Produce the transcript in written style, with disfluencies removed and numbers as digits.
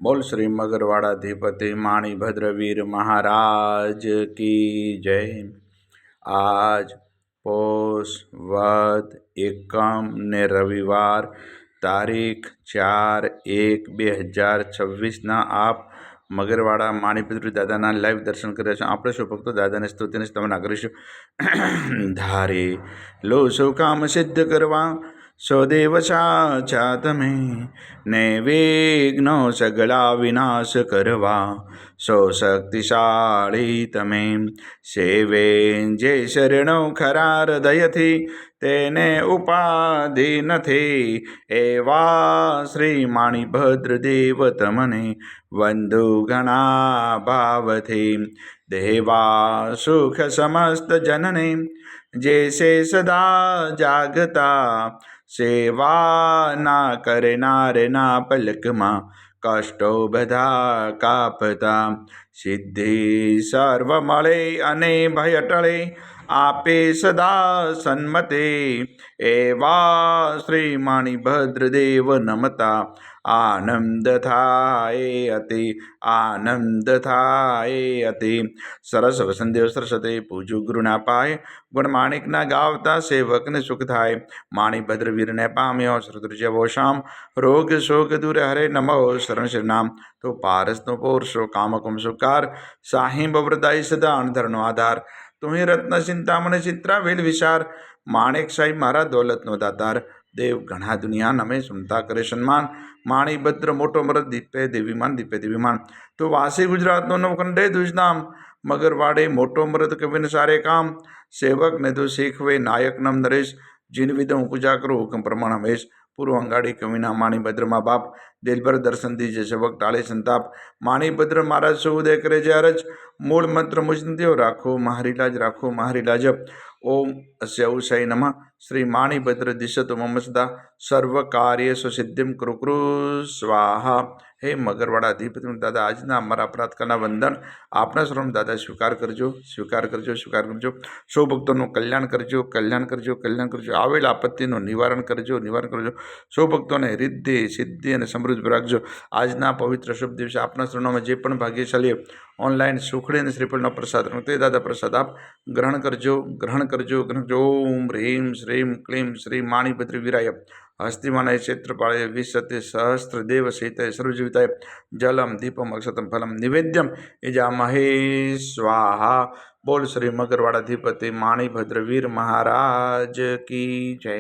बोल श्री मगरवाड़ाधिपति माणिभद्रवीर महाराज की जय। आज पोष वद एकम ने रविवार तारीख 4/1/2026 आप मगरवाड़ा माणिभद्र दादाना लाइव दर्शन कर आप शो भक्तो दादा स्तुति स्तवना करीशुं। धारे लो सो काम सिद्ध करवा सौदेव साचा तमे ने विघ्नो सगला विनाश करवा सौ शक्तिशाળી તમે સેવે જે શરણો ખરા હૃદયથી તેને ઉપાધિ નથી એવા શ્રી માણિભદ્ર દેવ તમને વંદુ ઘણા ભાવથી દેવા સુખ સમસ્ત જનને જે સે સદા જાગતા સેવા ના કરનારના પલકમાં કષ્ટો બધા કાપતા સિદ્ધિ સર્વ મળે અને ભય ટળે આપે સદા સન્મતે એવા શ્રી માણિભદ્ર દેવ નમતા આનંદ થાય અતિ આનંદ થાય અતિ સરસ વસંતદેવ સરસ્વતે પૂજુ ગુરુના પાય ગુણ માણિકના ગાવતા સેવકને સુખ થાય માણિભદ્ર વીરને પામ્યો શ્રુતૃજવો શામ રોગ શોક દૂર હરે નમો શરણ શરનામ તો પારસનો પૌરષો કામકમ સુકાર સાહિં બવ્રદાય સદા અણધરનો આધાર તુહી રત્ન ચિંતામણ ચિત્રા વેલ વિચાર માણેક સાહેબ મારા દોલતનો દાતાર દેવ ઘણા દુનિયા નમે સુનતા કરે સન્માન માણિભદ્ર મોટો મરદ દીપે દેવીમાન દીપે દેવીમાન તો વાસી ગુજરાતનો નવખંડે દુજનામ મગરવાડે મોટો મરદ કવિને સારે કામ સેવક ને તો શીખવે નાયક નમ નરેશ જીન વિધ હું પૂજા કરું હુકમ પ્રમાણ હમેશ પૂર્વ અંગાડી કવિના માણિભદ્રમાં બાપ દિલભર દર્શન દીજે સેવક ટાળે સંતાપ માણિભદ્ર મહારાજ સૌ ઉદય કરે જે અરજ મૂળ મંત્ર મુજદેવ રાખો માહરી લાજ ઓમ અસ્ય ઉષય નમઃ શ્રી માણિભદ્ર દિશતો મમ સદા સર્વ કાર્યેષુ સિદ્ધિમ કૃ કૃ સ્વાહા હે મગરવાડા અધિપતિ દાદા આજના અમારા પ્રાર્થના વંદન આપના સર્વ દાદા સ્વીકાર કરજો સૌ ભક્તોનું કલ્યાણ કરજો આવેલ આપત્તિનું નિવારણ કરજો સૌ ભક્તોને રિદ્ધિ સિદ્ધિ અને સમૃદ્ધિ રાખજો આજના પવિત્ર શુભ દિવસે આપના સર્વમાં જે પણ ભાગ્યશાળી ઓનલાઈન સુખડી અને શ્રીફળનો પ્રસાદ તે દાદા પ્રસાદ આપ ગ્રહણ કરજો ઓમ હ્રીમ શ્રીમ ક્લીમ શ્રી માણિભદ્ર વીરાય હસ્તિમાનય ક્ષેત્રપાળય વિશતે સહસ્ત્ર દેવ સહિતાય સર્વજીવિતાય જલમ દીપમ અક્ષતમ ફલમ નિવેદ્યમ ઇજામહે સ્વાહા બોલ શ્રી મગરવાડાધિપતિ માણિભદ્ર વીર મહારાજ કી જય।